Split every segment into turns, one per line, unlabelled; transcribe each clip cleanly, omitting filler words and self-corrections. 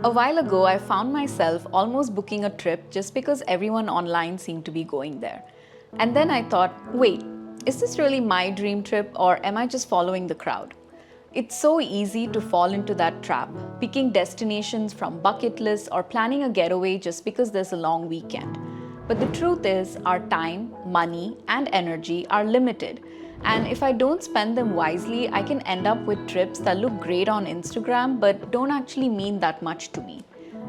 A while ago, I found myself almost booking a trip just because everyone online seemed to be going there. And then I thought, wait, is this really my dream trip or am I just following the crowd? It's so easy to fall into that trap, picking destinations from bucket lists or planning a getaway just because there's a long weekend. But the truth is, our time, money, and energy are limited. And if I don't spend them wisely, I can end up with trips that look great on Instagram but don't actually mean that much to me.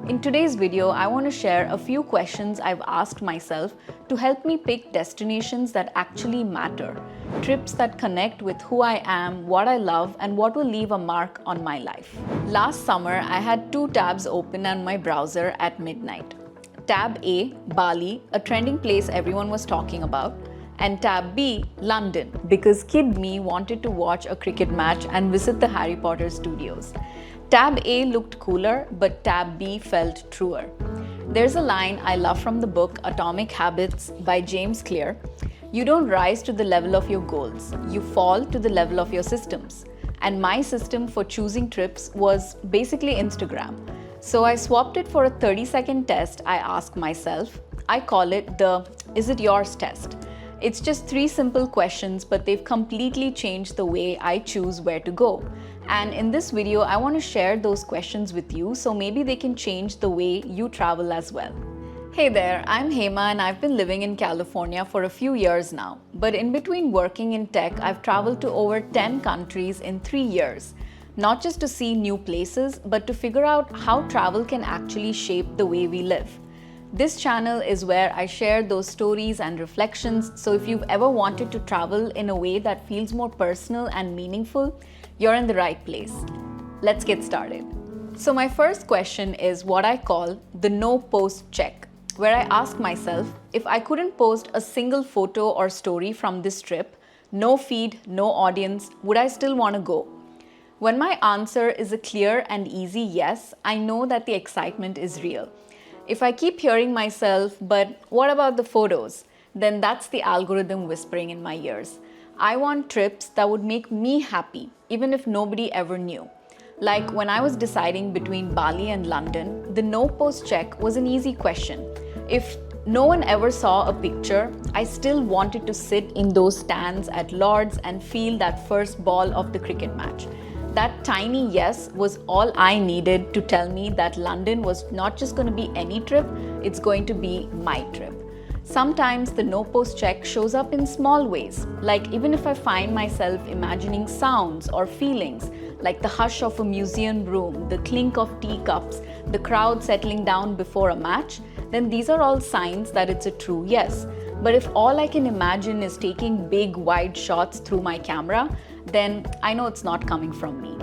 In today's video, I want to share a few questions I've asked myself to help me pick destinations that actually matter, trips that connect with who I am, what I love, and what will leave a mark on my life. Last summer, I had two tabs open on my browser at midnight. Tab A, Bali, a trending place everyone was talking about, and Tab B, London, because kid me wanted to watch a cricket match and visit the Harry Potter studios. Tab A looked cooler, but Tab B felt truer. There's a line I love from the book Atomic Habits by James Clear. You don't rise to the level of your goals, you fall to the level of your systems. And my system for choosing trips was basically Instagram. So I swapped it for a 30-second test I ask myself. I call it the "Is it yours" test. It's just 3 simple questions, but they've completely changed the way I choose where to go. And in this video, I want to share those questions with you so maybe they can change the way you travel as well. Hey there, I'm Hema and I've been living in California for a few years now. But in between working in tech, I've traveled to over 10 countries in 3 years. Not just to see new places, but to figure out how travel can actually shape the way we live. This channel is where I share those stories and reflections, so if you've ever wanted to travel in a way that feels more personal and meaningful, you're in the right place. Let's get started. So my first question is what I call the no post check, where I ask myself, if I couldn't post a single photo or story from this trip, no feed, no audience, would I still want to go? When my answer is a clear and easy yes, I know that the excitement is real. If I keep hearing myself, but what about the photos? Then that's the algorithm whispering in my ears. I want trips that would make me happy, even if nobody ever knew. Like when I was deciding between Bali and London, the no post check was an easy question. If no one ever saw a picture, I still wanted to sit in those stands at Lord's and feel that first ball of the cricket match. That tiny yes was all I needed to tell me that London was not just going to be any trip, it's going to be my trip. Sometimes the no post check shows up in small ways, like even if I find myself imagining sounds or feelings, like the hush of a museum room, the clink of teacups, the crowd settling down before a match, then these are all signs that it's a true yes. But if all I can imagine is taking big wide shots through my camera, then I know it's not coming from me.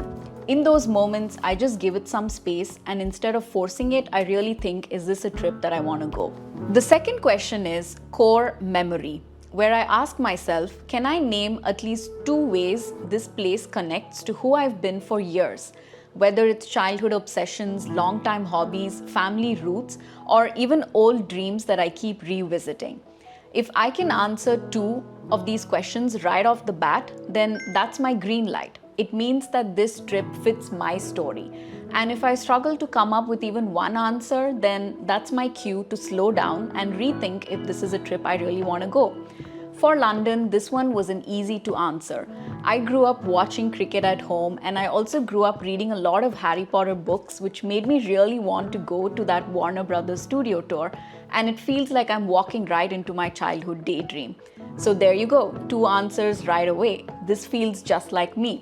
In those moments, I just give it some space, and instead of forcing it, I really think, is this a trip that I want to go? The second question is core memory, where I ask myself, can I name at least 2 ways this place connects to who I've been for years? Whether it's childhood obsessions, long-time hobbies, family roots, or even old dreams that I keep revisiting. If I can answer 2 of these questions right off the bat, then that's my green light. It means that this trip fits my story. And if I struggle to come up with even one answer, then that's my cue to slow down and rethink if this is a trip I really want to go. For London, this one wasn't easy to answer. I grew up watching cricket at home, and I also grew up reading a lot of Harry Potter books, which made me really want to go to that Warner Brothers studio tour, and it feels like I'm walking right into my childhood daydream. So there you go, 2 answers right away. This feels just like me.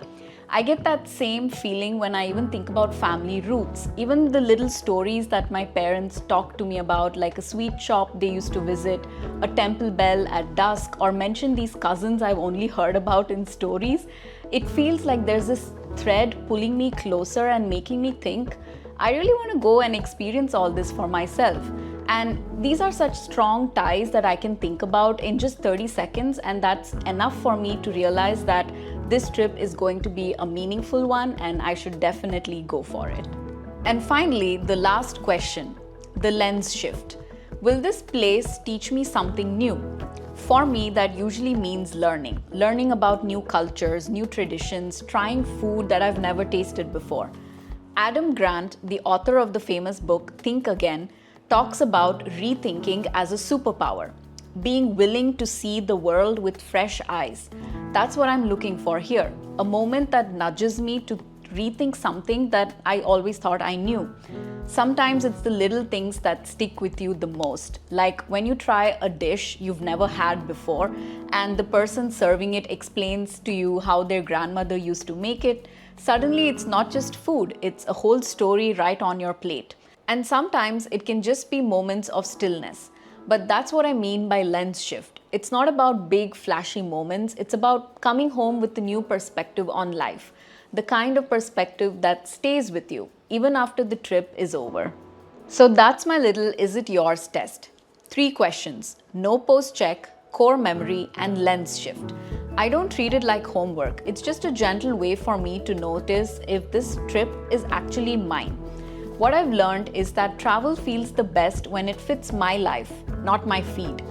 I get that same feeling when I even think about family roots. Even the little stories that my parents talk to me about, like a sweet shop they used to visit, a temple bell at dusk, or mention these cousins I've only heard about in stories. It feels like there's this thread pulling me closer and making me think, I really want to go and experience all this for myself. And these are such strong ties that I can think about in just 30 seconds, and that's enough for me to realize that this trip is going to be a meaningful one and I should definitely go for it. And finally, the last question, the lens shift. Will this place teach me something new? For me, that usually means learning about new cultures, new traditions, trying food that I've never tasted before. Adam Grant, the author of the famous book Think Again, talks about rethinking as a superpower, being willing to see the world with fresh eyes. That's what I'm looking for here, a moment that nudges me to rethink something that I always thought I knew. Sometimes it's the little things that stick with you the most, like when you try a dish you've never had before and the person serving it explains to you how their grandmother used to make it. Suddenly it's not just food, it's a whole story right on your plate. And sometimes it can just be moments of stillness. But that's what I mean by lens shift. It's not about big flashy moments, it's about coming home with a new perspective on life. The kind of perspective that stays with you even after the trip is over. So that's my little is it yours test. 3 questions: no post check, core memory, and lens shift. I don't treat it like homework. It's just a gentle way for me to notice if this trip is actually mine. What I've learned is that travel feels the best when it fits my life, not my feed.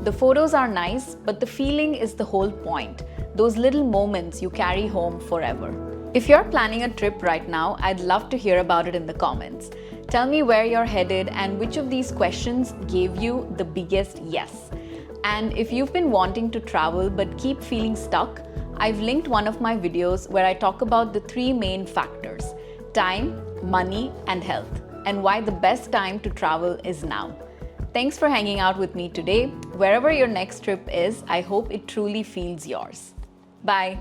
The photos are nice, but the feeling is the whole point. Those little moments you carry home forever. If you're planning a trip right now, I'd love to hear about it in the comments. Tell me where you're headed and which of these questions gave you the biggest yes. And if you've been wanting to travel but keep feeling stuck, I've linked one of my videos where I talk about the 3 main factors: time, money, and health, and why the best time to travel is now. Thanks for hanging out with me today. Wherever your next trip is, I hope it truly feels yours. Bye.